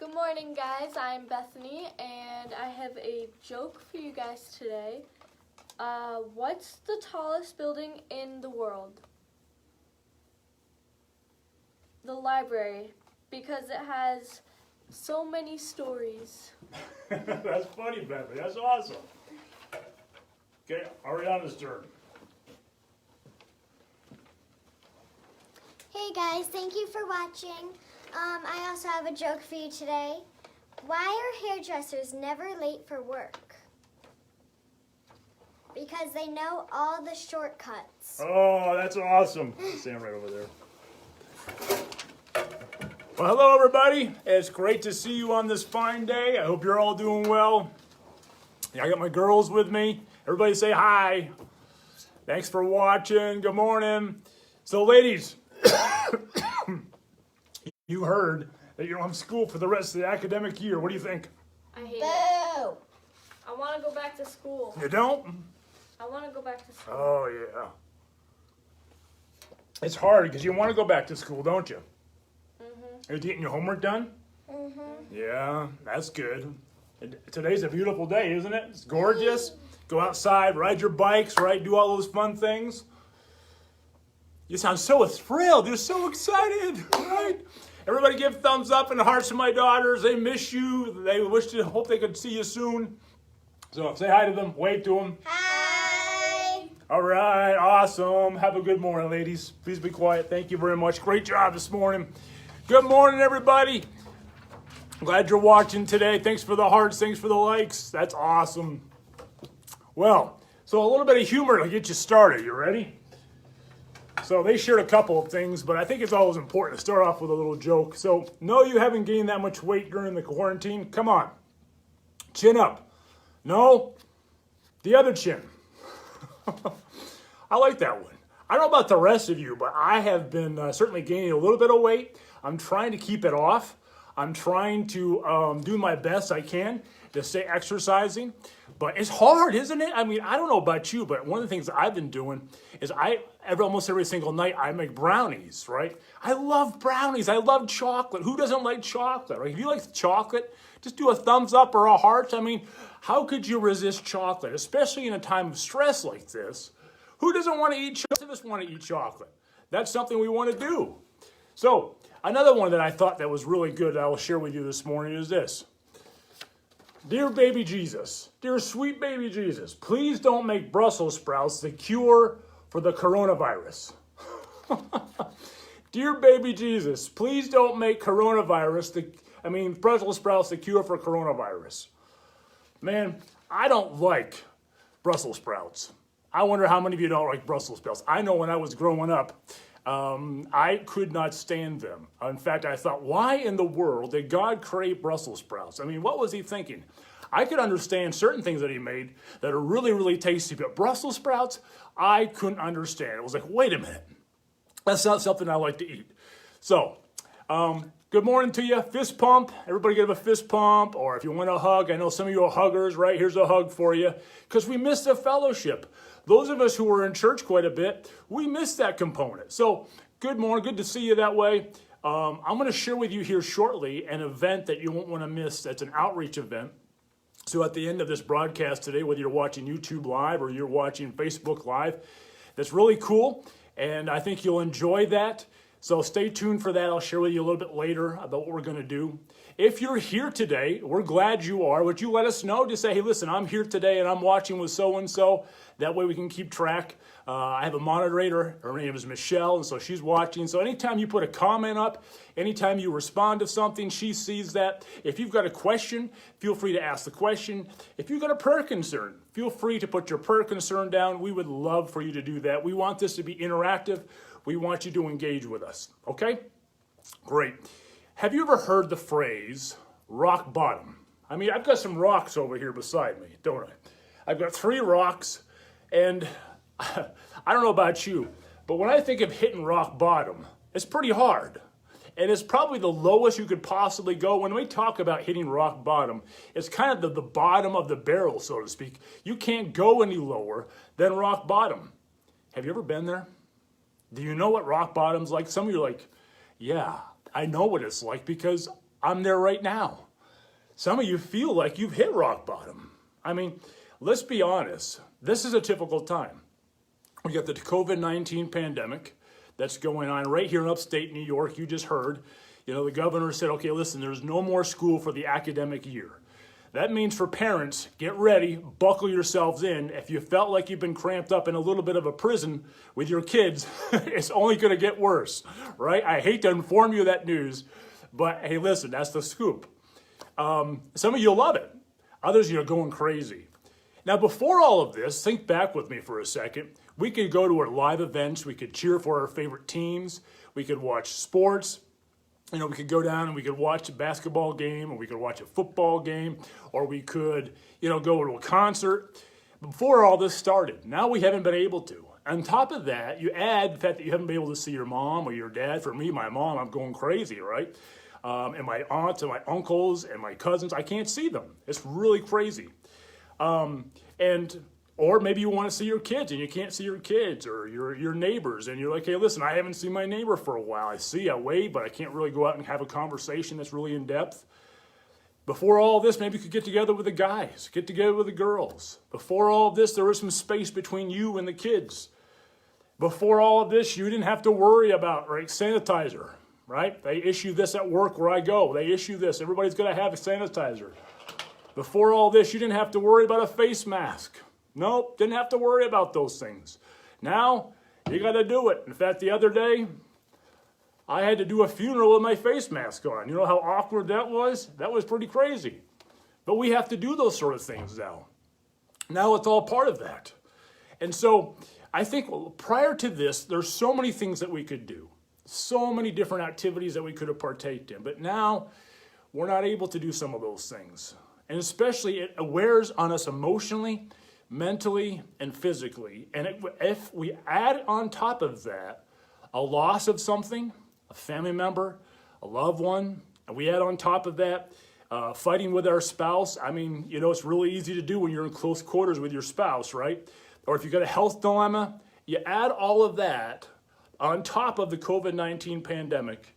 Good morning, guys. I'm Bethany, and I have a joke for you guys today. What's the tallest building in the world? The library, because it has so many stories. That's funny, Bethany. That's awesome. Okay, Ariana's turn. Hey guys, thank you for watching. I also have a joke for you today. Why are hairdressers never late for work? Because they know all the shortcuts. Oh, that's awesome. Stand right over there. Well, hello, everybody. It's great to see you on this fine day. I hope you're all doing well. I got my girls with me. Everybody say hi. Thanks for watching. Good morning. So, ladies, you heard that you don't have school for the rest of the academic year. What do you think? I hate it. Boo! I want to go back to school. You don't? I want to go back to school. Oh, yeah. It's hard because you want to go back to school, don't you? Are you getting your homework done? Yeah, that's good. Today's a beautiful day, isn't it? It's gorgeous. Go outside, ride your bikes, right? Do all those fun things. You sound so thrilled. You're so excited, right? Everybody give thumbs up and hearts to my daughters. They miss you. They hope they could see you soon. So say hi to them. Wave to them. Hi! All right, awesome. Have a good morning, ladies. Please be quiet. Thank you very much. Great job this morning. Good morning, everybody. Glad you're watching today. Thanks for the hearts. Thanks for the likes. That's awesome. Well, so a little bit of humor to get you started. You ready? So they shared a couple of things, but I think it's always important to start off with a little joke. So, no, you haven't gained that much weight during the quarantine. Come on. Chin up. No, the other chin. I like that one. I don't know about the rest of you, but I have been certainly gaining a little bit of weight. I'm trying to keep it off. I'm trying to do my best I can to stay exercising. But it's hard, isn't it? I mean, I don't know about you, but one of the things I've been doing is almost every single night I make brownies, right? I love brownies. I love chocolate. Who doesn't like chocolate, right? If you like chocolate, just do a thumbs up or a heart. I mean, how could you resist chocolate, especially in a time of stress like this? Who doesn't want to eat chocolate? Most of us want to eat chocolate. That's something we want to do. So another one that I thought that was really good that I will share with you this morning is this. Dear baby Jesus, dear sweet baby Jesus, please don't make Brussels sprouts the cure for the coronavirus. Dear baby Jesus, please don't make Brussels sprouts the cure for coronavirus. Man, I don't like Brussels sprouts. I wonder how many of you don't like Brussels sprouts. I know when I was growing up, I could not stand them. In fact, I thought, why in the world did God create Brussels sprouts? I mean, what was he thinking? I could understand certain things that he made that are really, really tasty, but Brussels sprouts, I couldn't understand. It was like, wait a minute. That's not something I like to eat. So, good morning to you. Fist pump. Everybody give a fist pump. Or if you want a hug, I know some of you are huggers, right? Here's a hug for you. Because we missed the fellowship. Those of us who were in church quite a bit, we missed that component. So, good morning. Good to see you that way. I'm going to share with you here shortly an event that you won't want to miss. That's an outreach event. So at the end of this broadcast today, whether you're watching YouTube Live or you're watching Facebook Live, that's really cool. And I think you'll enjoy that. So stay tuned for that. I'll share with you a little bit later about what we're going to do. If you're here today, we're glad you are. Would you let us know? Just say, hey, listen, I'm here today and I'm watching with so-and-so. That way we can keep track. I have a moderator. Her name is Michelle, and so she's watching. So anytime you put a comment up, anytime you respond to something, she sees that. If you've got a question, feel free to ask the question. If you've got a prayer concern, feel free to put your prayer concern down. We would love for you to do that. We want this to be interactive. We want you to engage with us, okay? Great. Have you ever heard the phrase, rock bottom? I mean, I've got some rocks over here beside me, don't I? I've got 3 rocks, and I don't know about you, but when I think of hitting rock bottom, it's pretty hard. And it's probably the lowest you could possibly go. When we talk about hitting rock bottom, it's kind of the bottom of the barrel, so to speak. You can't go any lower than rock bottom. Have you ever been there? Do you know what rock bottom's like? Some of you are like, yeah, I know what it's like because I'm there right now. Some of you feel like you've hit rock bottom. I mean, let's be honest. This is a typical time. We got the COVID-19 pandemic that's going on right here in upstate New York. You just heard, the governor said, okay, listen, there's no more school for the academic year. That means for parents, get ready, buckle yourselves in. If you felt like you've been cramped up in a little bit of a prison with your kids, it's only going to get worse, right? I hate to inform you of that news, but hey, listen, that's the scoop. Some of you love it. Others, going crazy. Now, before all of this, think back with me for a second. We could go to our live events. We could cheer for our favorite teams. We could watch sports. We could go down and we could watch a basketball game, or we could watch a football game, or we could, go to a concert. Before all this started, now we haven't been able to. On top of that, you add the fact that you haven't been able to see your mom or your dad. For me, my mom, I'm going crazy, right? And my aunts and my uncles and my cousins, I can't see them. It's really crazy. Or maybe you want to see your kids and you can't see your kids or your neighbors, and you're like, hey, listen, I haven't seen my neighbor for a while. I wave, but I can't really go out and have a conversation that's really in depth. Before all this, maybe you could get together with the guys, get together with the girls. Before all of this, there was some space between you and the kids. Before all of this, you didn't have to worry about, sanitizer, right? They issue this at work where I go. They issue this. Everybody's got to have a sanitizer. Before all this, you didn't have to worry about a face mask. Nope, didn't have to worry about those things. Now, you got to do it. In fact, the other day, I had to do a funeral with my face mask on. You know how awkward that was? That was pretty crazy. But we have to do those sort of things now. Now it's all part of that. And so I think prior to this, there's so many things that we could do. So many different activities that we could have partaked in. But now we're not able to do some of those things. And especially it wears on us emotionally, mentally, and physically. And if we add on top of that a loss of something, a family member, a loved one, and we add on top of that fighting with our spouse. I mean, it's really easy to do when you're in close quarters with your spouse, right? Or if you've got a health dilemma, you add all of that on top of the COVID-19 pandemic,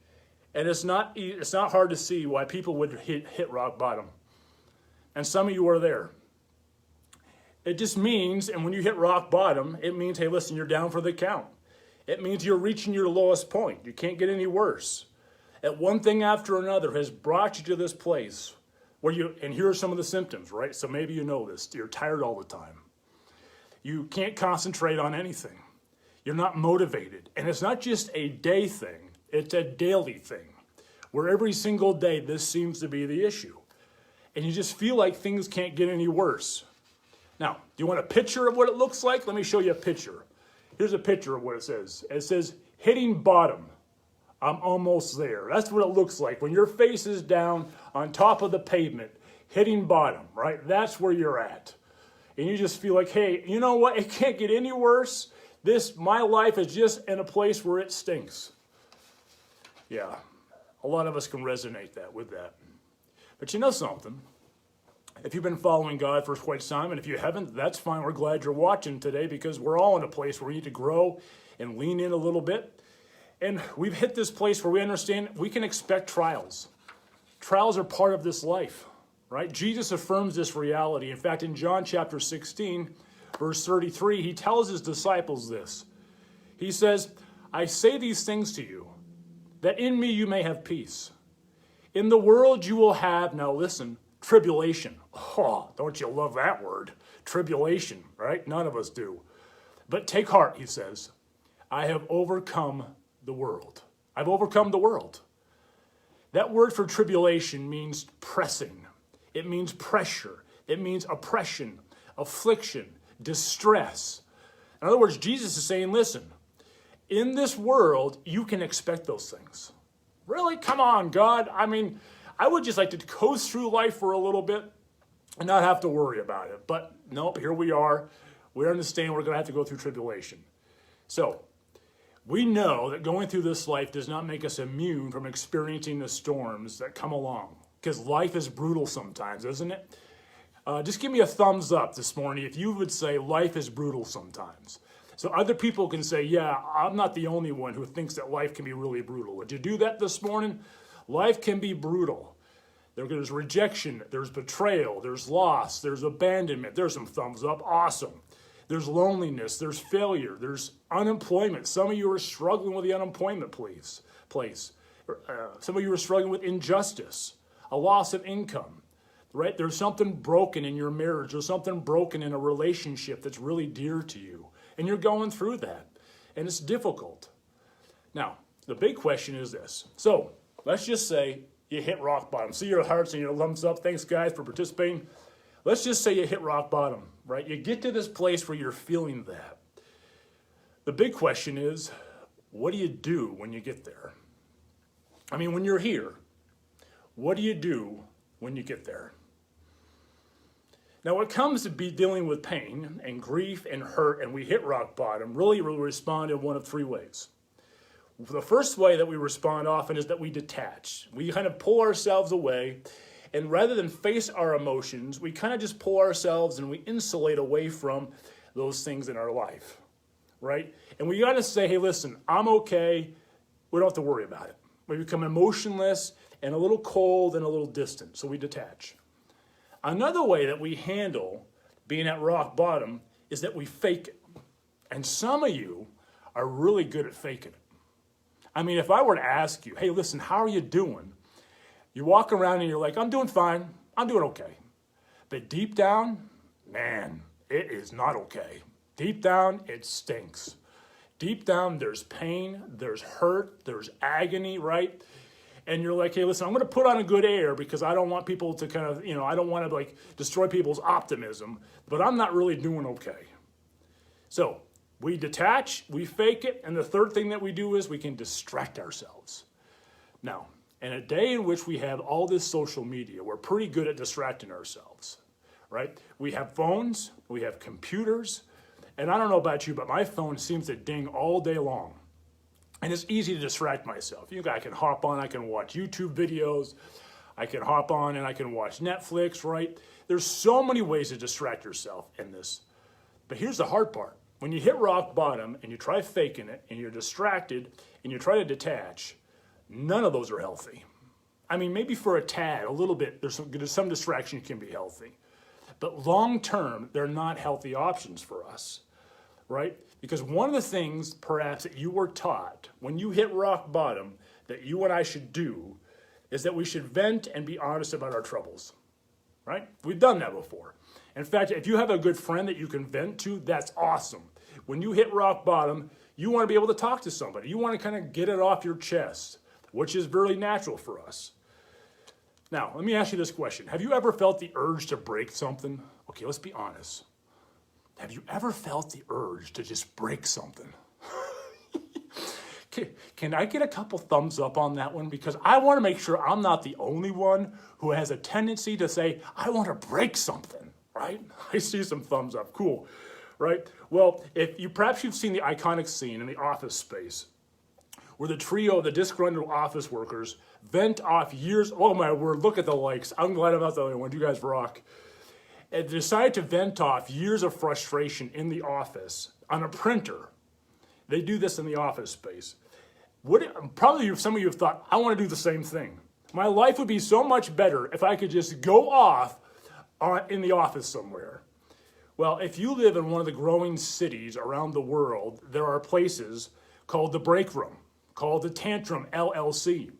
and it's not hard to see why people would hit rock bottom. And some of you are there. It just means, and when you hit rock bottom, it means, hey, listen, you're down for the count. It means you're reaching your lowest point. You can't get any worse. And one thing after another has brought you to this place where and here are some of the symptoms, right? So maybe you know this. You're tired all the time. You can't concentrate on anything. You're not motivated. And it's not just a day thing. It's a daily thing where every single day this seems to be the issue. And you just feel like things can't get any worse. Now, do you want a picture of what it looks like? Let me show you a picture. Here's a picture of what it says. It says, hitting bottom. I'm almost there. That's what it looks like when your face is down on top of the pavement, hitting bottom, right? That's where you're at. And you just feel like, hey, you know what? It can't get any worse. My life is just in a place where it stinks. Yeah, a lot of us can resonate with that. But you know something? If you've been following God for quite some time, and if you haven't, that's fine. We're glad you're watching today because we're all in a place where we need to grow and lean in a little bit. And we've hit this place where we understand we can expect trials. Trials are part of this life, right? Jesus affirms this reality. In fact, in John chapter 16, verse 33, he tells his disciples this. He says, I say these things to you, that in me you may have peace. In the world you will have, now listen, tribulation. Oh, don't you love that word? Tribulation, right? None of us do. But take heart, he says. I have overcome the world. I've overcome the world. That word for tribulation means pressing. It means pressure. It means oppression, affliction, distress. In other words, Jesus is saying, listen, in this world, you can expect those things. Really? Come on, God. I mean, I would just like to coast through life for a little bit and not have to worry about it. But nope, here we are. We understand we're going to have to go through tribulation. So we know that going through this life does not make us immune from experiencing the storms that come along, because life is brutal sometimes, isn't it? Just give me a thumbs up this morning if you would say life is brutal sometimes. So other people can say, yeah, I'm not the only one who thinks that life can be really brutal. Would you do that this morning? Life can be brutal. There's rejection, there's betrayal, there's loss, there's abandonment. There's some thumbs up, awesome. There's loneliness, there's failure, there's unemployment. Some of you are struggling with the unemployment place. Some of you are struggling with injustice, a loss of income, right? There's something broken in your marriage. There's something broken in a relationship that's really dear to you. And you're going through that. And it's difficult. Now, the big question is this. So, let's just say you hit rock bottom. See your hearts and your thumbs up. Thanks, guys, for participating. Let's just say you hit rock bottom, right? You get to this place where you're feeling that. The big question is, what do you do when you get there? I mean, when you're here, what do you do when you get there? Now, when it comes to be dealing with pain and grief and hurt and we hit rock bottom, really we respond in one of three ways. The first way that we respond often is that we detach. We kind of pull ourselves away, and rather than face our emotions, we kind of just pull ourselves and we insulate away from those things in our life, right? And we got to say, hey, listen, I'm okay. We don't have to worry about it. We become emotionless and a little cold and a little distant, so we detach. Another way that we handle being at rock bottom is that we fake it. And some of you are really good at faking it. I mean, if I were to ask you, hey, listen, how are you doing? You walk around and you're like, I'm doing fine. I'm doing okay. But deep down, man, it is not okay. Deep down, it stinks. Deep down, there's pain, there's hurt, there's agony, right? And you're like, hey, listen, I'm going to put on a good air because I don't want people to kind of, I don't want to like destroy people's optimism, but I'm not really doing okay. So we detach, we fake it, and the third thing that we do is we can distract ourselves. Now, in a day in which we have all this social media, we're pretty good at distracting ourselves, right? We have phones, we have computers, and I don't know about you, but my phone seems to ding all day long. And it's easy to distract myself. I can hop on, I can watch YouTube videos, I can hop on and I can watch Netflix, right? There's so many ways to distract yourself in this. But here's the hard part. When you hit rock bottom and you try faking it and you're distracted and you try to detach, none of those are healthy. I mean, maybe for a tad, a little bit, there's some distraction can be healthy. But long term, they're not healthy options for us, right? Because one of the things, perhaps, that you were taught when you hit rock bottom that you and I should do is that we should vent and be honest about our troubles, right? We've done that before. In fact, if you have a good friend that you can vent to, that's awesome. When you hit rock bottom, you want to be able to talk to somebody. You want to kind of get it off your chest, which is very natural for us. Now, let me ask you this question. Have you ever felt the urge to break something? Okay, let's be honest. Have you ever felt the urge to just break something? Can I get a couple thumbs up on that one? Because I want to make sure I'm not the only one who has a tendency to say, I want to break something, right? I see some thumbs up, cool, right? Well, perhaps you've seen the iconic scene in The Office Space where the trio of the disgruntled office workers vent off years, oh my word, look at the likes. I'm glad I'm not the only one, you guys rock. And decide to vent off years of frustration in the office on a printer. They do this in The Office Space. Probably some of you have thought, I want to do the same thing. My life would be so much better if I could just go off in the office somewhere. Well, if you live in one of the growing cities around the world, there are places called the Break Room, called the Tantrum LLC,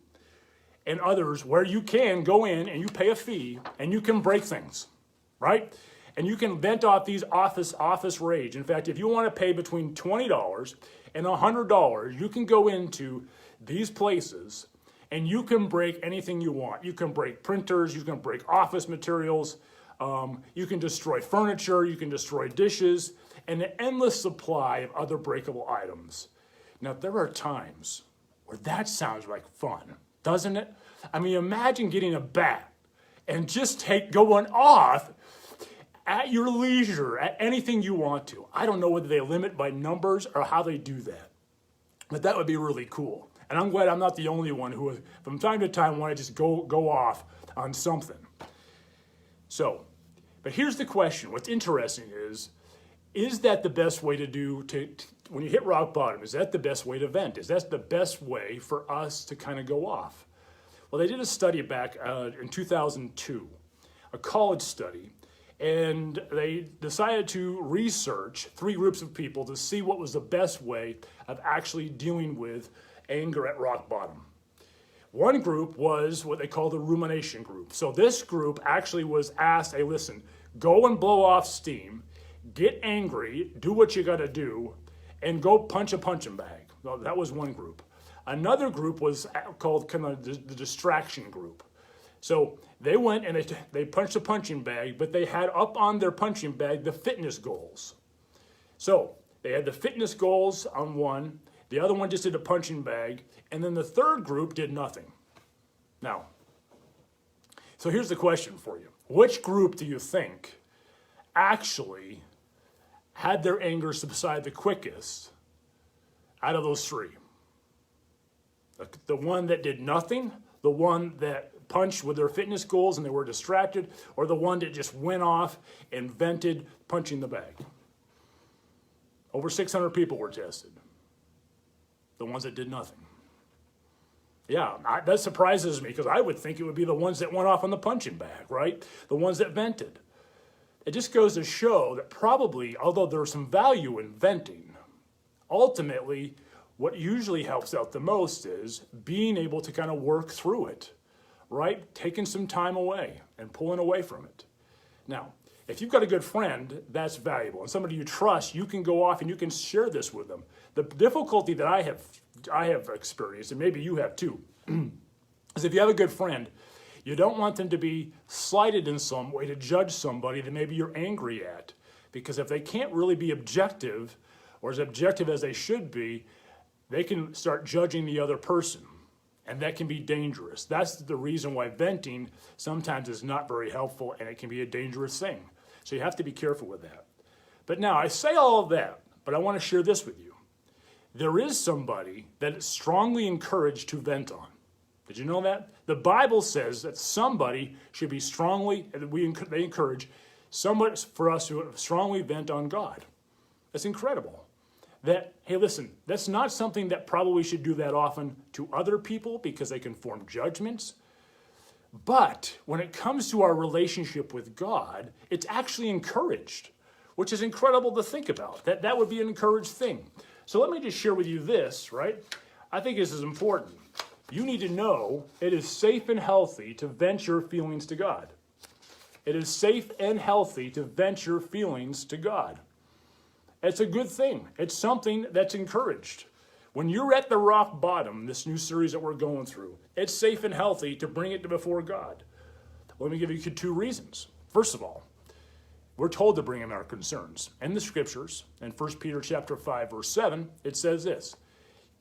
and others where you can go in and you pay a fee and you can break things. Right? And you can vent off these office rage. In fact, if you want to pay between $20 and $100, you can go into these places and you can break anything you want. You can break printers, you can break office materials, you can destroy furniture, you can destroy dishes, and an endless supply of other breakable items. Now, there are times where that sounds like fun, doesn't it? I mean, imagine getting a bat and just going off at your leisure, at anything you want to. I don't know whether they limit by numbers or how they do that, but that would be really cool. And I'm glad I'm not the only one who, from time to time, want to just go off on something. So, but here's the question. What's interesting is that the best way to do, when you hit rock bottom, is that the best way to vent? Is that the best way for us to kind of go off? Well, they did a study back in 2002, a college study, and they decided to research 3 groups of people to see what was the best way of actually dealing with anger at rock bottom. One group was what they call the rumination group. So this group actually was asked, hey, listen, go and blow off steam, get angry, do what you got to do, and go punch a punching bag. Well, that was one group. Another group was called kind of the distraction group. So they went and they punched a punching bag, but they had up on their punching bag the fitness goals. So they had the fitness goals on one, the other one just did a punching bag, and then the third group did nothing. Now, so here's the question for you. Which group do you think actually had their anger subside the quickest out of those 3? The one that did nothing, the one that punched with their fitness goals and they were distracted, or the one that just went off and vented punching the bag? Over 600 people were tested. The ones that did nothing. Yeah, that surprises me because I would think it would be the ones that went off on the punching bag, right? The ones that vented. It just goes to show that probably, although there's some value in venting, ultimately what usually helps out the most is being able to kind of work through it, right? Taking some time away and pulling away from it. Now, if you've got a good friend, that's valuable. And somebody you trust, you can go off and you can share this with them. The difficulty that I have experienced, and maybe you have too, is if you have a good friend, you don't want them to be slighted in some way to judge somebody that maybe you're angry at. Because if they can't really be objective, or as objective as they should be, they can start judging the other person. And that can be dangerous. That's the reason why venting sometimes is not very helpful and it can be a dangerous thing. So you have to be careful with that. But now, I say all of that, but I want to share this with you. There is somebody that is strongly encouraged to vent on. Did you know that? The Bible says that somebody should be strongly, they encourage somebody for us to strongly vent on God. That's incredible. That, hey, listen, that's not something that probably should do that often to other people because they can form judgments. But when it comes to our relationship with God, it's actually encouraged, which is incredible to think about. That would be an encouraged thing. So let me just share with you this, right? I think this is important. You need to know it is safe and healthy to vent your feelings to God. It is safe and healthy to vent your feelings to God. It's a good thing. It's something that's encouraged. When you're at the rock bottom, this new series that we're going through, it's safe and healthy to bring it to before God. Let me give you 2 reasons. First of all, we're told to bring him our concerns. In the scriptures, in 1 Peter chapter 5, verse 7, it says this: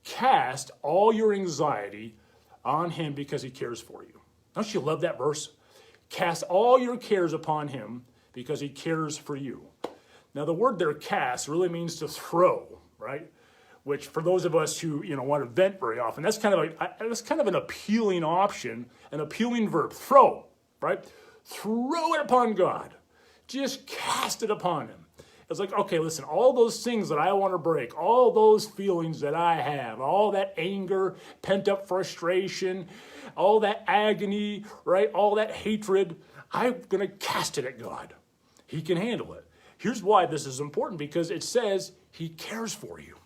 cast all your anxiety on him because he cares for you. Don't you love that verse? Cast all your cares upon him because he cares for you. Now, the word there, cast, really means to throw, right? Which, for those of us who want to vent very often, that's kind of an appealing option, an appealing verb. Throw, right? Throw it upon God. Just cast it upon him. It's like, okay, listen, all those things that I want to break, all those feelings that I have, all that anger, pent-up frustration, all that agony, right? All that hatred, I'm going to cast it at God. He can handle it. Here's why this is important, because it says he cares for you.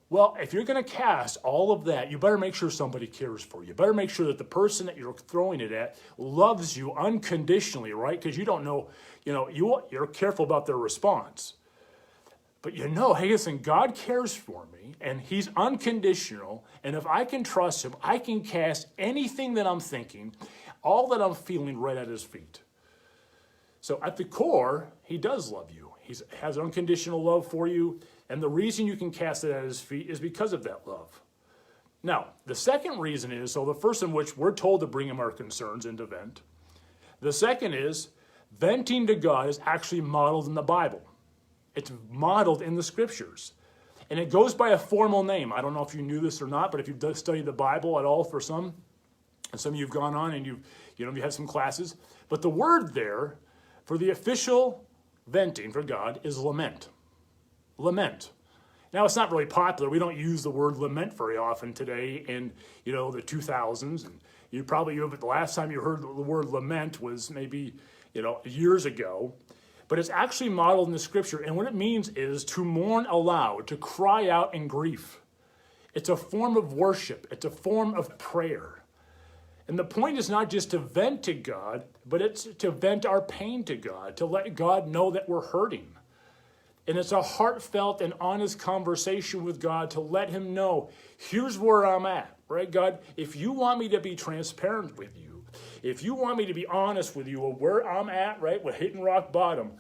Well, if you're going to cast all of that, you better make sure somebody cares for you. You better make sure that the person that you're throwing it at loves you unconditionally, right? Because you don't know, you're careful about their response. But hey, listen, God cares for me, and he's unconditional, and if I can trust him, I can cast anything that I'm thinking, all that I'm feeling right at his feet. So at the core, he does love you. He has unconditional love for you. And the reason you can cast it at his feet is because of that love. Now, the second reason is, so the first in which we're told to bring him our concerns and to vent. The second is, venting to God is actually modeled in the Bible. It's modeled in the scriptures. And it goes by a formal name. I don't know if you knew this or not, but if you've studied the Bible at all for some, and some of you have gone on and you had some classes. But the word there for the official venting for God is lament. Lament. Now, it's not really popular. We don't use the word lament very often today in, the 2000s. And, The last time you heard the word lament was maybe, years ago. But it's actually modeled in the scripture. And what it means is to mourn aloud, to cry out in grief. It's a form of worship. It's a form of prayer. And the point is not just to vent to God, but it's to vent our pain to God, to let God know that we're hurting. And it's a heartfelt and honest conversation with God to let him know, here's where I'm at, right, God? If you want me to be transparent with you, if you want me to be honest with you of where I'm at, right, with hitting rock bottom,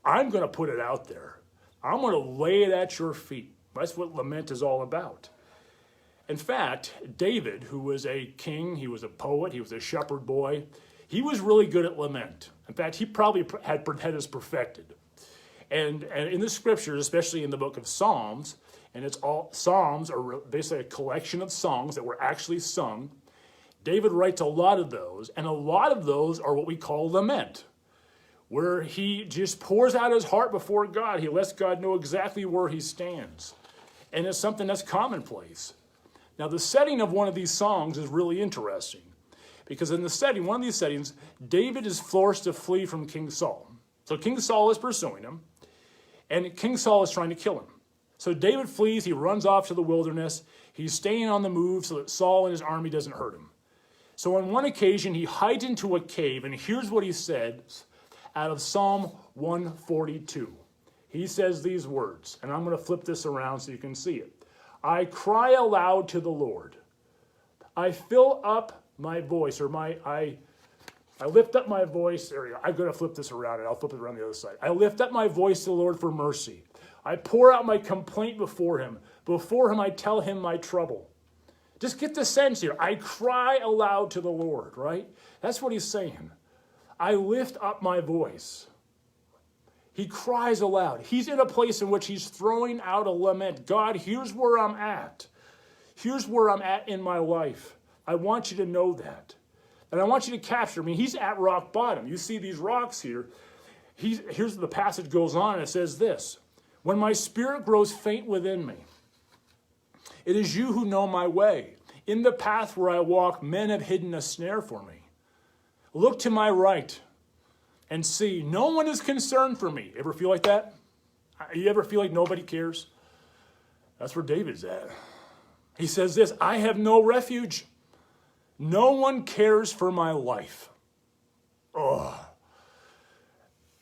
I'm going to put it out there. I'm going to lay it at your feet. That's what lament is all about. In fact, David, who was a king, he was a poet, he was a shepherd boy, he was really good at lament. In fact, he probably had this perfected. And in the scriptures, especially in the book of Psalms, Psalms are basically a collection of songs that were actually sung. David writes a lot of those, and a lot of those are what we call lament, where he just pours out his heart before God. He lets God know exactly where he stands. And it's something that's commonplace. Now, the setting of one of these songs is really interesting, because in one of these settings, David is forced to flee from King Saul. So King Saul is pursuing him, and King Saul is trying to kill him. So David flees, he runs off to the wilderness, he's staying on the move so that Saul and his army doesn't hurt him. So on one occasion, he hides into a cave, and here's what he says out of Psalm 142. He says these words, and I'm going to flip this around so you can see it. I cry aloud to the Lord. I fill up my voice, I lift up my voice. There you go. I'm going to flip this around, and I'll flip it around the other side. I lift up my voice to the Lord for mercy. I pour out my complaint before him. Before him, I tell him my trouble. Just get the sense here. I cry aloud to the Lord, right? That's what he's saying. I lift up my voice. He cries aloud. He's in a place in which he's throwing out a lament. God, here's where I'm at. Here's where I'm at in my life. I want you to know that. And I want you to capture me. He's at rock bottom. You see these rocks here. Here's the passage goes on, and it says this. When my spirit grows faint within me, it is you who know my way. In the path where I walk, men have hidden a snare for me. Look to my right and see, no one is concerned for me. Ever feel like that? You ever feel like nobody cares? That's where David's at. He says this, I have no refuge. No one cares for my life. Oh.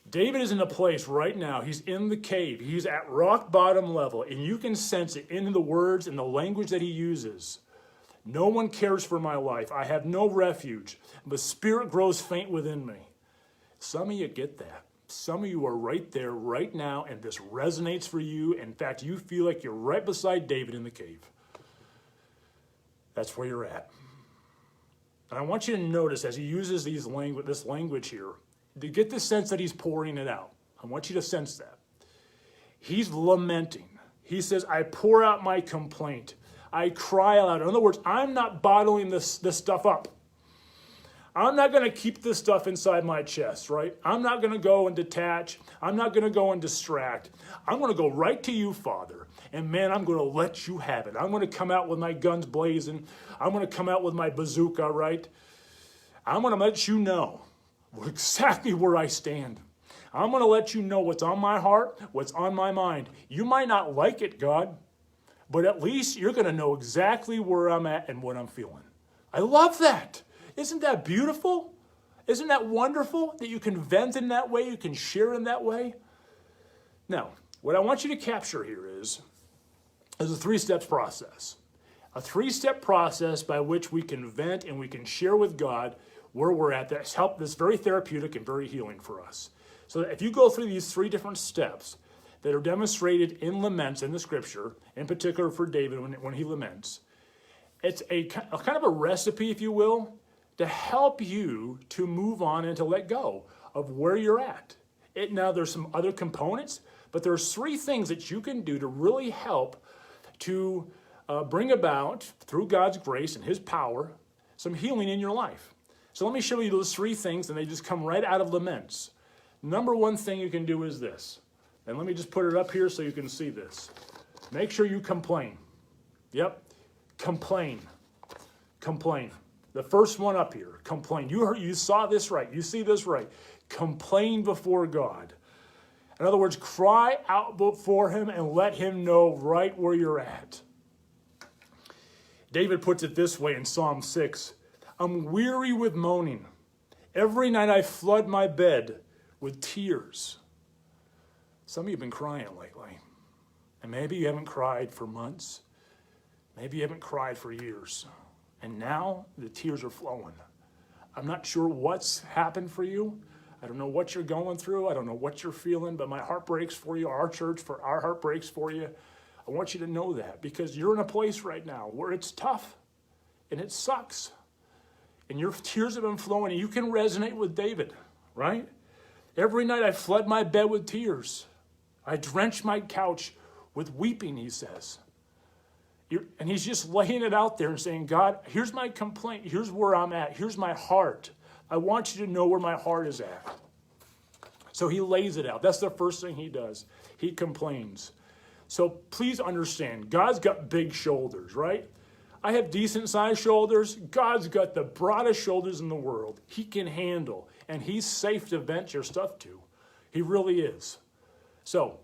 David is in a place right now. He's in the cave. He's at rock bottom level, and you can sense it in the words and the language that he uses. No one cares for my life. I have no refuge. The spirit grows faint within me. Some of you get that. Some of you are right there right now, and this resonates for you. In fact, you feel like you're right beside David in the cave. That's where you're at. And I want you to notice as he uses this language here, to get the sense that he's pouring it out. I want you to sense that. He's lamenting. He says, I pour out my complaint. I cry aloud. In other words, I'm not bottling this stuff up. I'm not going to keep this stuff inside my chest, right? I'm not going to go and detach. I'm not going to go and distract. I'm going to go right to you, Father. And man, I'm going to let you have it. I'm going to come out with my guns blazing. I'm going to come out with my bazooka, right? I'm going to let you know exactly where I stand. I'm going to let you know what's on my heart, what's on my mind. You might not like it, God, but at least you're going to know exactly where I'm at and what I'm feeling. I love that. Isn't that beautiful? Isn't that wonderful that you can vent in that way, you can share in that way? Now, what I want you to capture here is a three-step process. A three-step process by which we can vent and we can share with God where we're at. That's very therapeutic and very healing for us. So if you go through these three different steps that are demonstrated in laments in the scripture, in particular for David when he laments, it's a kind of a recipe, if you will, to help you to move on and to let go of where you're at. Now, there's some other components, but there's three things that you can do to really help to bring about, through God's grace and his power, some healing in your life. So let me show you those three things, and they just come right out of laments. Number one thing you can do is this. And let me just put it up here so you can see this. Make sure you complain. Yep. Complain. Complain. The first one up here, complain. You saw this right. You see this right. Complain before God. In other words, cry out before him and let him know right where you're at. David puts it this way in Psalm 6. I'm weary with moaning. Every night I flood my bed with tears. Some of you have been crying lately. And maybe you haven't cried for months. Maybe you haven't cried for years. And now the tears are flowing. I'm not sure what's happened for you. I don't know what you're going through. I don't know what you're feeling, but my heart breaks for you. Our heart breaks for you. I want you to know that because you're in a place right now where it's tough and it sucks. And your tears have been flowing and you can resonate with David, right? Every night I flood my bed with tears. I drench my couch with weeping, he says. And he's just laying it out there and saying, God, here's my complaint. Here's where I'm at. Here's my heart. I want you to know where my heart is at. So he lays it out. That's the first thing he does. He complains. So please understand, God's got big shoulders, right? I have decent sized shoulders. God's got the broadest shoulders in the world. He can handle, and he's safe to vent your stuff to. He really is. So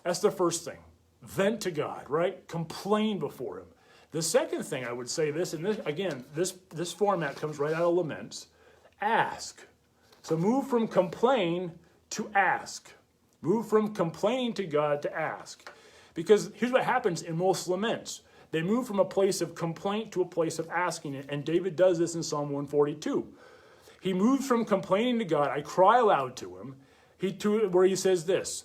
that's the first thing. Vent to God, right? Complain before him. The second thing I would say this, and this again, this format comes right out of laments. Ask. So move from complain to ask. Move from complaining to God to ask. Because here's what happens in most laments. They move from a place of complaint to a place of asking it. And David does this in Psalm 142. He moves from complaining to God, I cry aloud to him, where he says this,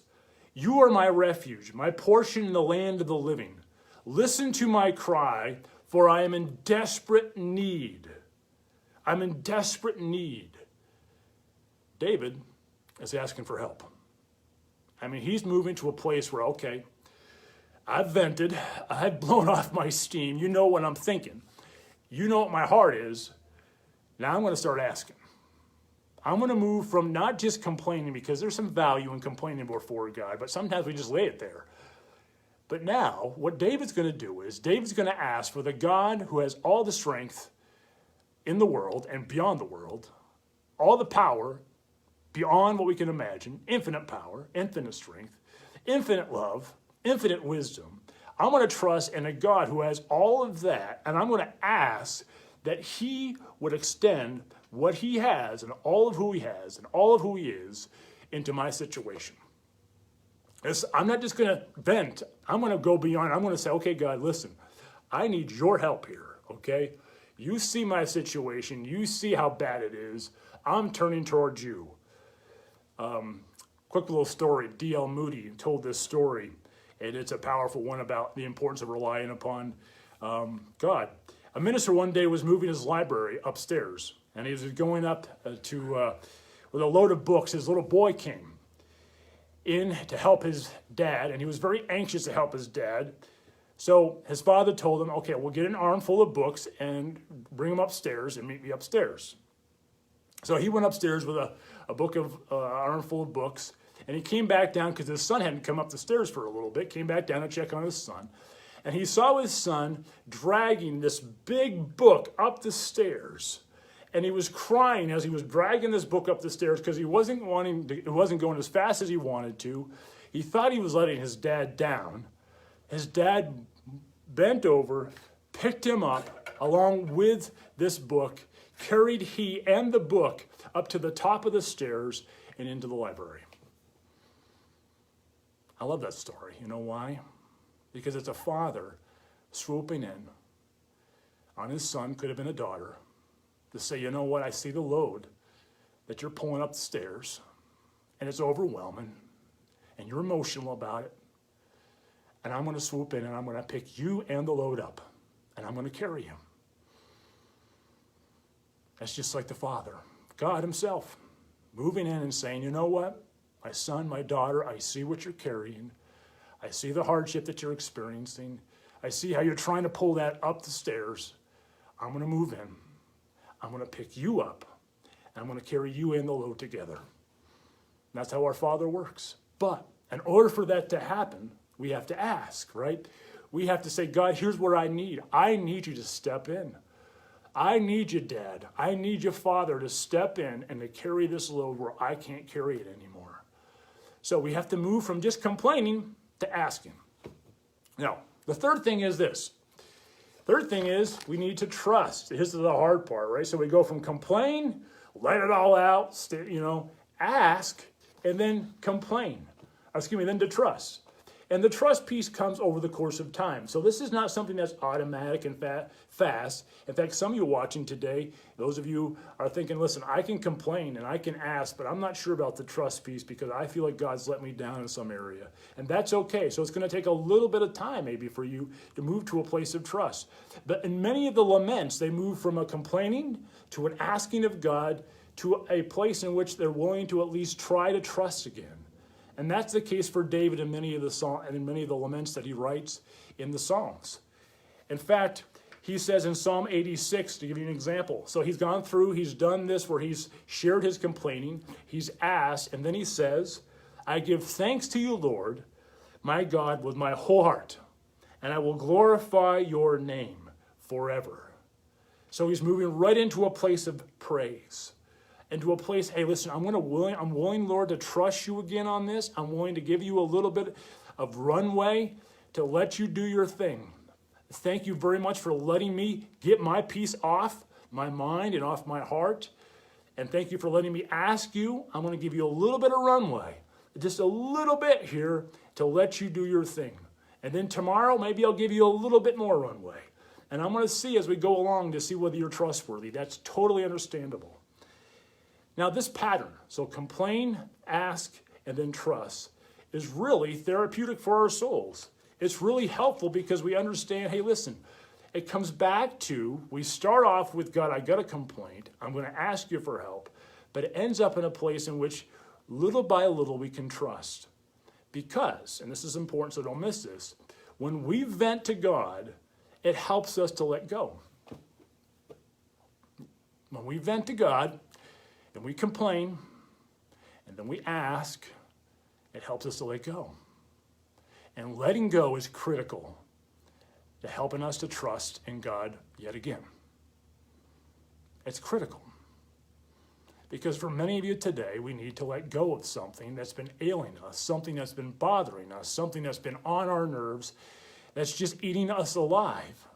you are my refuge, my portion in the land of the living. Listen to my cry, for I am in desperate need. I'm in desperate need. David is asking for help. I mean, he's moving to a place where, okay, I've vented, I've blown off my steam. You know what I'm thinking. You know what my heart is. Now I'm going to start asking. I'm going to move from not just complaining, because there's some value in complaining before God, but sometimes we just lay it there. But now, what David's going to do is, David's going to ask for the God who has all the strength in the world and beyond the world, all the power beyond what we can imagine, infinite power, infinite strength, infinite love, infinite wisdom. I'm going to trust in a God who has all of that, and I'm going to ask that he would extend what he has and all of who he has and all of who he is into my situation. I'm not just going to vent. I'm going to go beyond. I'm going to say, okay, God, listen, I need your help here, okay? You see my situation. You see how bad it is. I'm turning towards you. Quick little story. D.L. Moody told this story, and it's a powerful one about the importance of relying upon God. A minister one day was moving his library upstairs, and he was going up with a load of books. His little boy came in to help his dad, and he was very anxious to help his dad. So his father told him, okay, we'll get an armful of books and bring them upstairs and meet me upstairs. So he went upstairs with a book of armful of books, and he came back down because his son hadn't come up the stairs for a little bit, came back down to check on his son. And he saw his son dragging this big book up the stairs. And he was crying as he was dragging this book up the stairs because it wasn't going as fast as he wanted to. He thought he was letting his dad down. His dad bent over, picked him up along with this book, carried he and the book up to the top of the stairs and into the library. I love that story. You know why? Because it's a father swooping in on his son, could have been a daughter, to say, you know what, I see the load that you're pulling up the stairs, and it's overwhelming, and you're emotional about it, and I'm going to swoop in, and I'm going to pick you and the load up, and I'm going to carry him. That's just like the Father, God himself, moving in and saying, you know what, my son, my daughter, I see what you're carrying. I see the hardship that you're experiencing. I see how you're trying to pull that up the stairs. I'm going to move in. I'm going to pick you up, and I'm going to carry you and the load together. And that's how our Father works. But in order for that to happen, we have to ask, right? We have to say, God, here's what I need. I need you to step in. I need you, Dad. I need you, Father, to step in and to carry this load where I can't carry it anymore. So we have to move from just complaining to asking. Now, the third thing is this. Third thing is we need to trust. This is the hard part, right? So we go from complain, let it all out, ask, and then complain. Then to trust. And the trust piece comes over the course of time. So this is not something that's automatic and fast. In fact, some of you watching today, those of you are thinking, listen, I can complain and I can ask, but I'm not sure about the trust piece because I feel like God's let me down in some area. And that's okay. So it's going to take a little bit of time maybe for you to move to a place of trust. But in many of the laments, they move from a complaining to an asking of God to a place in which they're willing to at least try to trust again. And that's the case for David in many of the laments that he writes in the Psalms. In fact, he says in Psalm 86, to give you an example, so he's gone through, he's done this where he's shared his complaining, he's asked, and then he says, I give thanks to you, Lord, my God, with my whole heart, and I will glorify your name forever. So he's moving right into a place of praise. Into a place, hey, listen, I'm willing, Lord, to trust you again on this. I'm willing to give you a little bit of runway to let you do your thing. Thank you very much for letting me get my piece off my mind and off my heart. And thank you for letting me ask you. I'm going to give you a little bit of runway, just a little bit here to let you do your thing. And then tomorrow, maybe I'll give you a little bit more runway. And I'm going to see as we go along to see whether you're trustworthy. That's totally understandable. Now, this pattern, so complain, ask, and then trust, is really therapeutic for our souls. It's really helpful because we understand, hey, listen, it comes back to, we start off with, God, I got a complaint. I'm going to ask you for help. But it ends up in a place in which, little by little, we can trust. Because, and this is important, so don't miss this, when we vent to God, it helps us to let go. When we vent to God, and we complain, and then we ask, it helps us to let go. And letting go is critical to helping us to trust in God yet again. It's critical. Because for many of you today, we need to let go of something that's been ailing us, something that's been bothering us, something that's been on our nerves, that's just eating us alive.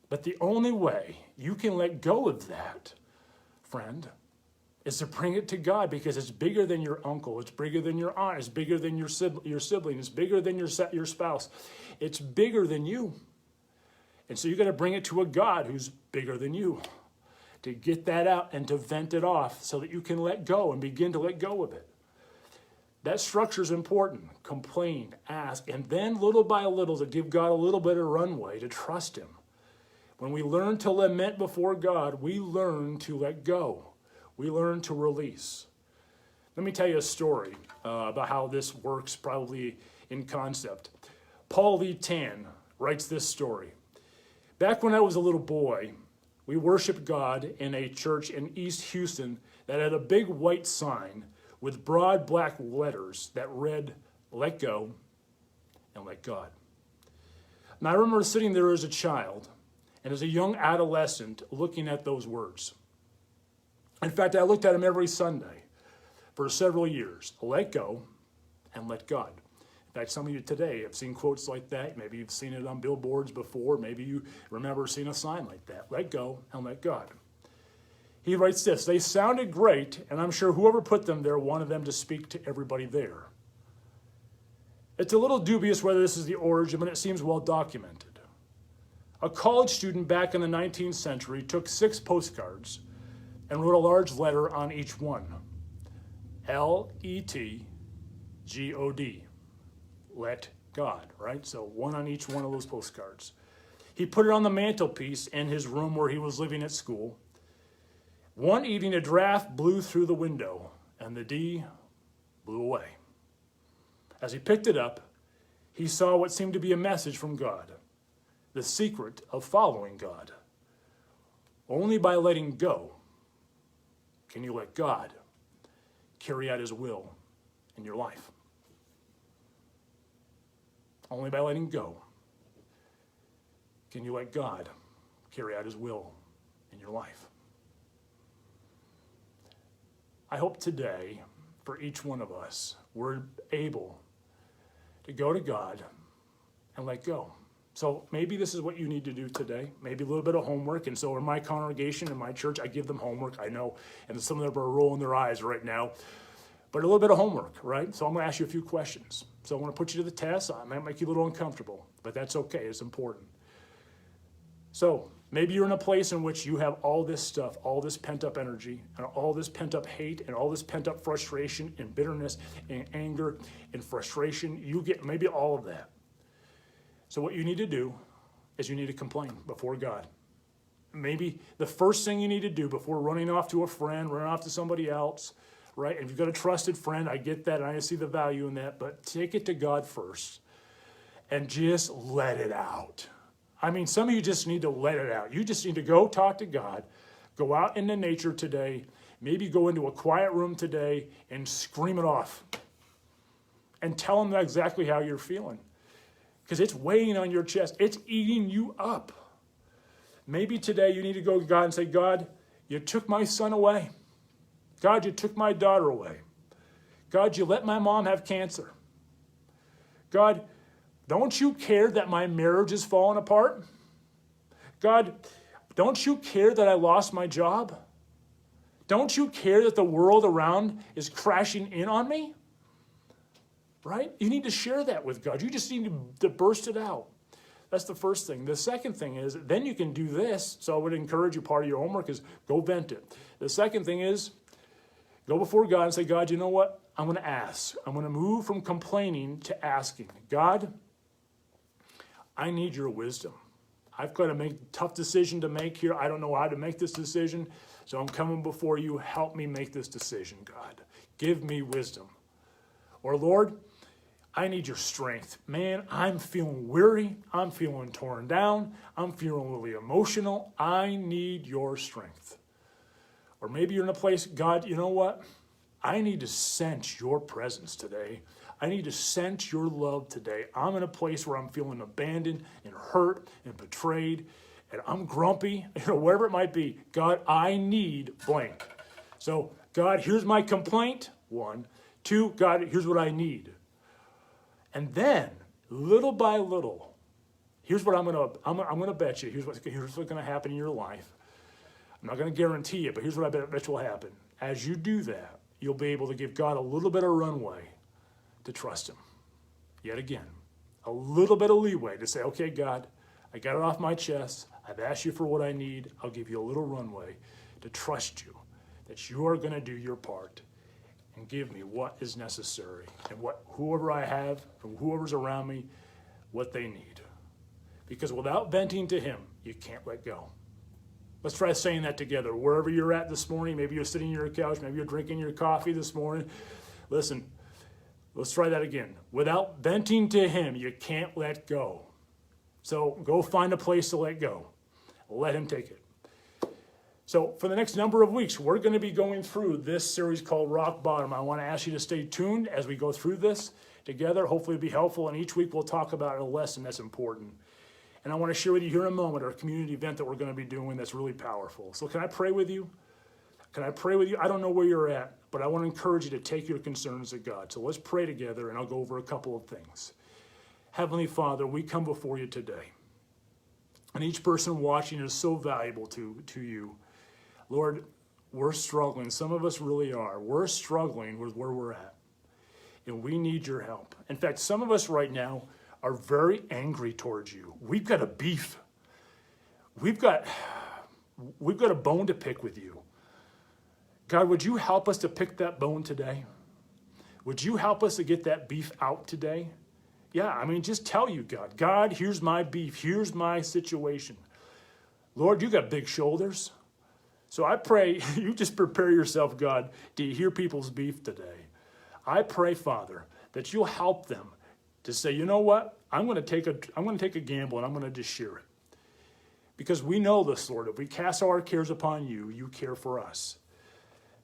But the only way you can let go of that, friend, is to bring it to God, because it's bigger than your uncle, it's bigger than your aunt, it's bigger than your sibling, it's bigger than your spouse. It's bigger than you. And so you got to bring it to a God who's bigger than you to get that out and to vent it off so that you can let go and begin to let go of it. That structure is important. Complain, ask, and then little by little to give God a little bit of runway to trust him. When we learn to lament before God, we learn to let go. We learn to release. Let me tell you a story about how this works, probably in concept. Paul Lee Tan writes this story. Back when I was a little boy, we worshiped God in a church in East Houston that had a big white sign with broad black letters that read, "Let go and let God." And I remember sitting there as a child and as a young adolescent looking at those words. In fact, I looked at them every Sunday for several years. Let go and let God. In fact, some of you today have seen quotes like that. Maybe you've seen it on billboards before. Maybe you remember seeing a sign like that. Let go and let God. He writes this, "They sounded great, and I'm sure whoever put them there wanted them to speak to everybody there. It's a little dubious whether this is the origin, but it seems well documented. A college student back in the 19th century took 6 postcards and wrote a large letter on each one. Letgod. Let God, right? So one on each one of those postcards. He put it on the mantelpiece in his room where he was living at school. One evening, a draft blew through the window, and the D blew away. As he picked it up, he saw what seemed to be a message from God, the secret of following God. Only by letting go can you let God carry out his will in your life. Only by letting go can you let God carry out his will in your life. I hope today, for each one of us, we're able to go to God and let go. So maybe this is what you need to do today. Maybe a little bit of homework. And so in my congregation, in my church, I give them homework, I know. And some of them are rolling their eyes right now. But a little bit of homework, right? So I'm going to ask you a few questions. So I want to put you to the test. I might make you a little uncomfortable, but that's okay. It's important. So maybe you're in a place in which you have all this stuff, all this pent-up energy, and all this pent-up hate, and all this pent-up frustration, and bitterness, and anger, and frustration. You get maybe all of that. So what you need to do is you need to complain before God. Maybe the first thing you need to do before running off to a friend, running off to somebody else, right? And if you've got a trusted friend, I get that, and I see the value in that, but take it to God first and just let it out. I mean, some of you just need to let it out. You just need to go talk to God, go out into nature today, maybe go into a quiet room today and scream it off and tell Him exactly how you're feeling. Because it's weighing on your chest. It's eating you up. Maybe today you need to go to God and say, God, you took my son away. God, you took my daughter away. God, you let my mom have cancer. God, don't you care that my marriage is falling apart? God, don't you care that I lost my job? Don't you care that the world around is crashing in on me? Right? You need to share that with God. You just need to burst it out. That's the first thing. The second thing is, then you can do this. So I would encourage you, part of your homework is go vent it. The second thing is, go before God and say, God, you know what? I'm going to ask. I'm going to move from complaining to asking. God, I need your wisdom. I've got to make a tough decision to make here. I don't know how to make this decision. So I'm coming before you. Help me make this decision, God. Give me wisdom. Or Lord, I need your strength. Man, I'm feeling weary. I'm feeling torn down. I'm feeling really emotional. I need your strength. Or maybe you're in a place, God, you know what? I need to sense your presence today. I need to sense your love today. I'm in a place where I'm feeling abandoned and hurt and betrayed, and I'm grumpy, whatever it might be. God, I need blank. So, God, here's my complaint, 1. 2, God, here's what I need. And then, little by little, here's what I'm gonna bet you. Here's what's gonna happen in your life. I'm not gonna guarantee it, but here's what I bet will happen. As you do that, you'll be able to give God a little bit of runway to trust Him. Yet again, a little bit of leeway to say, okay, God, I got it off my chest. I've asked you for what I need. I'll give you a little runway to trust you that you are gonna do your part and give me what is necessary and what whoever I have and whoever's around me, what they need. Because without venting to Him, you can't let go. Let's try saying that together. Wherever you're at this morning, maybe you're sitting on your couch, maybe you're drinking your coffee this morning. Listen, let's try that again. Without venting to Him, you can't let go. So go find a place to let go. Let Him take it. So for the next number of weeks, we're going to be going through this series called Rock Bottom. I want to ask you to stay tuned as we go through this together. Hopefully it'll be helpful, and each week we'll talk about a lesson that's important. And I want to share with you here in a moment our community event that we're going to be doing that's really powerful. So can I pray with you? Can I pray with you? I don't know where you're at, but I want to encourage you to take your concerns to God. So let's pray together, and I'll go over a couple of things. Heavenly Father, we come before you today. And each person watching is so valuable to you. Lord, we're struggling. Some of us really are. We're struggling with where we're at. And we need your help. In fact, some of us right now are very angry towards you. We've got a beef. We've got a bone to pick with you. God, would you help us to pick that bone today? Would you help us to get that beef out today? Yeah, I mean, just tell you, God. God, here's my beef. Here's my situation. Lord, you got big shoulders. So I pray you just prepare yourself, God, to hear people's beef today. I pray, Father, that you'll help them to say, you know what? I'm going to take a gamble, and I'm going to just share it. Because we know this, Lord. If we cast our cares upon you, you care for us.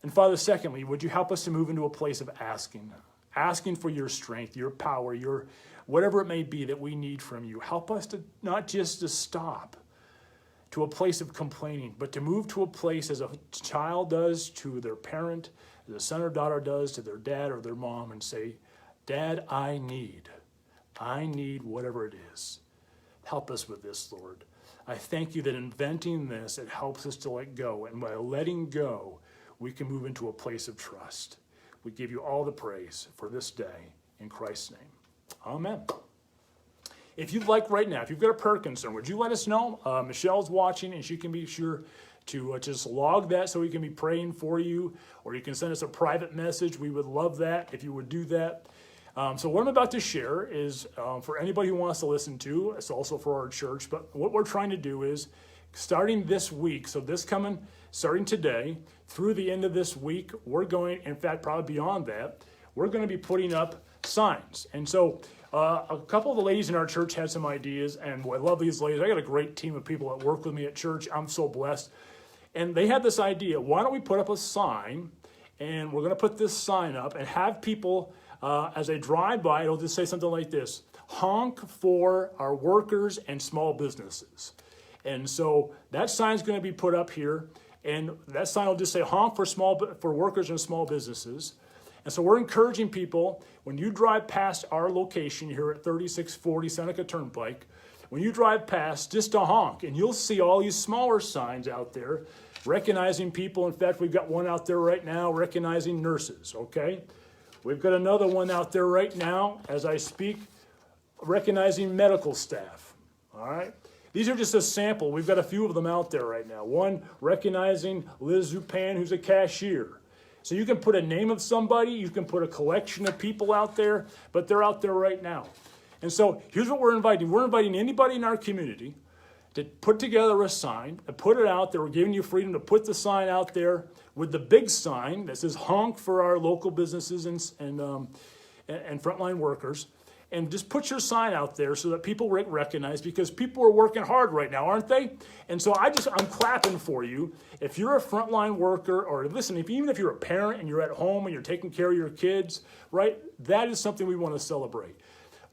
And Father, secondly, would you help us to move into a place of asking for your strength, your power, your whatever it may be that we need from you. Help us to not just to stop. to a place of complaining, but to move to a place as a child does to their parent, as a son or daughter does to their dad or their mom, and say, Dad, I need whatever it is. Help us with this, Lord. I thank you that inventing this, it helps us to let go. And by letting go, we can move into a place of trust. We give you all the praise for this day in Christ's name. Amen. If you'd like right now, if you've got a prayer concern, would you let us know? Michelle's watching, and she can be sure to just log that so we can be praying for you, or you can send us a private message. We would love that if you would do that. So what I'm about to share is for anybody who wants to listen to. It's also for our church. But what we're trying to do is, starting this week, so starting today, through the end of this week, we're going, in fact, probably beyond that, we're going to be putting up signs. And so a couple of the ladies in our church had some ideas, and I love these ladies. I got a great team of people that work with me at church. I'm so blessed. And they had this idea, why don't we put up a sign, and we're going to put this sign up and have people, as they drive by, it'll just say something like this: honk for our workers and small businesses. And so that sign's going to be put up here, and that sign will just say honk for workers and small businesses. And so we're encouraging people, when you drive past our location here at 3640 Seneca Turnpike, when you drive past, just to honk, and you'll see all these smaller signs out there recognizing people. In fact, we've got one out there right now recognizing nurses, okay? We've got another one out there right now, as I speak, recognizing medical staff, all right? These are just a sample. We've got a few of them out there right now. One recognizing Liz Zupan, who's a cashier. So you can put a name of somebody, you can put a collection of people out there, but they're out there right now. And so here's what we're inviting. We're inviting anybody in our community to put together a sign and put it out there. We're giving you freedom to put the sign out there with the big sign that says honk for our local businesses and frontline workers. And just put your sign out there so that people recognize, because people are working hard right now, aren't they? And so I'm clapping for you. If you're a frontline worker, or listen, even if you're a parent and you're at home and you're taking care of your kids, right? That is something we want to celebrate.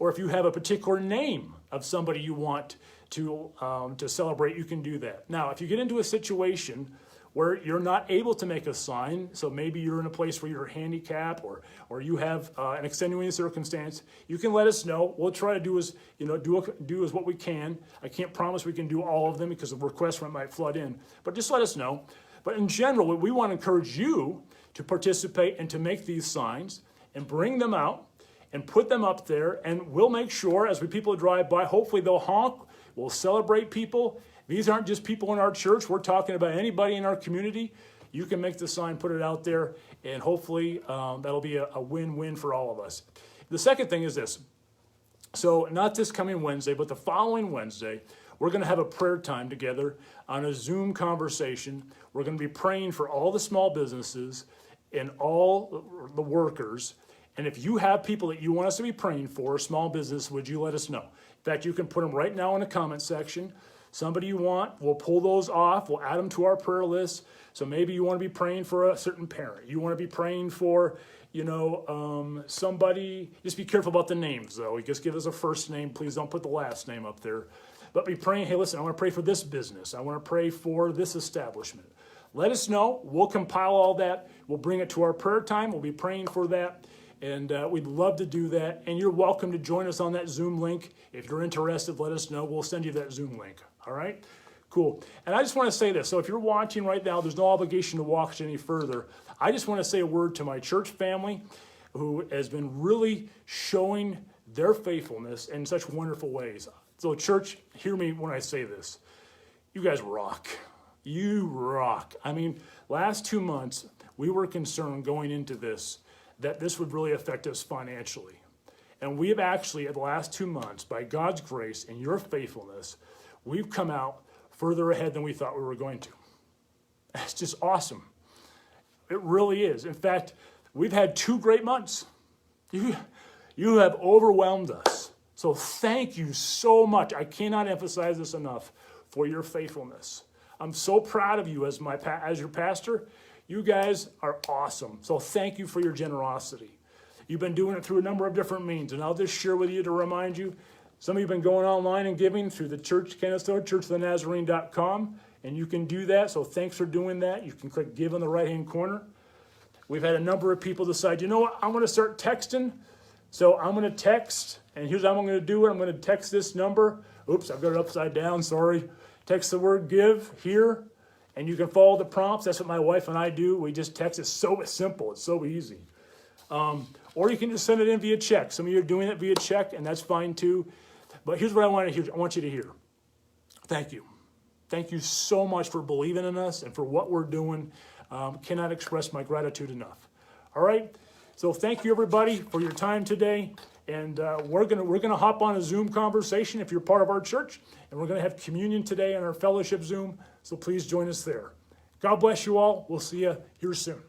Or if you have a particular name of somebody you want to celebrate, you can do that. Now, if you get into a situation where you're not able to make a sign, so maybe you're in a place where you're handicapped or you have an extenuating circumstance, you can let us know. We'll try to do as what we can. I can't promise we can do all of them because the requests might flood in, but just let us know. But in general, we want to encourage you to participate and to make these signs and bring them out and put them up there, and we'll make sure as people drive by, hopefully they'll honk, we'll celebrate people. These aren't just people in our church. We're talking about anybody in our community. You can make the sign, put it out there, and hopefully that'll be a win-win for all of us. The second thing is this. So not this coming Wednesday, but the following Wednesday, we're going to have a prayer time together on a Zoom conversation. We're going to be praying for all the small businesses and all the workers. And if you have people that you want us to be praying for, small business, would you let us know? In fact, you can put them right now in the comment section. Somebody you want, we'll pull those off. We'll add them to our prayer list. So maybe you want to be praying for a certain parent. You want to be praying for, somebody. Just be careful about the names, though. Just give us a first name. Please don't put the last name up there. But be praying, hey, listen, I want to pray for this business. I want to pray for this establishment. Let us know. We'll compile all that. We'll bring it to our prayer time. We'll be praying for that. And we'd love to do that. And you're welcome to join us on that Zoom link. If you're interested, let us know. We'll send you that Zoom link. All right? Cool. And I just want to say this. So if you're watching right now, there's no obligation to watch any further. I just want to say a word to my church family who has been really showing their faithfulness in such wonderful ways. So church, hear me when I say this. You guys rock. You rock. I mean, last 2 months, we were concerned going into this that this would really affect us financially. And we have actually, in the last 2 months, by God's grace and your faithfulness, we've come out further ahead than we thought we were going to. It's just awesome. It really is. In fact, we've had 2 great months. You have overwhelmed us. So thank you so much. I cannot emphasize this enough for your faithfulness. I'm so proud of you as your pastor. You guys are awesome. So thank you for your generosity. You've been doing it through a number of different means, and I'll just share with you to remind you, Some of you have been going online and giving through the church, Kennesaw, churchofthenazarene.com, and you can do that. So thanks for doing that. You can click give on the right-hand corner. We've had a number of people decide, you know what, I'm going to start texting. So I'm going to text, and here's how I'm going to do it. I'm going to text this number. Oops, I've got it upside down, sorry. Text the word give here, and you can follow the prompts. That's what my wife and I do. We just text. It's so simple. It's so easy. Or you can just send it in via check. Some of you are doing it via check, and that's fine too. But here's what I want you to hear. Thank you. Thank you so much for believing in us and for what we're doing. Cannot express my gratitude enough. All right? So thank you, everybody, for your time today. And we're gonna hop on a Zoom conversation if you're part of our church. And we're going to have communion today on our fellowship Zoom. So please join us there. God bless you all. We'll see you here soon.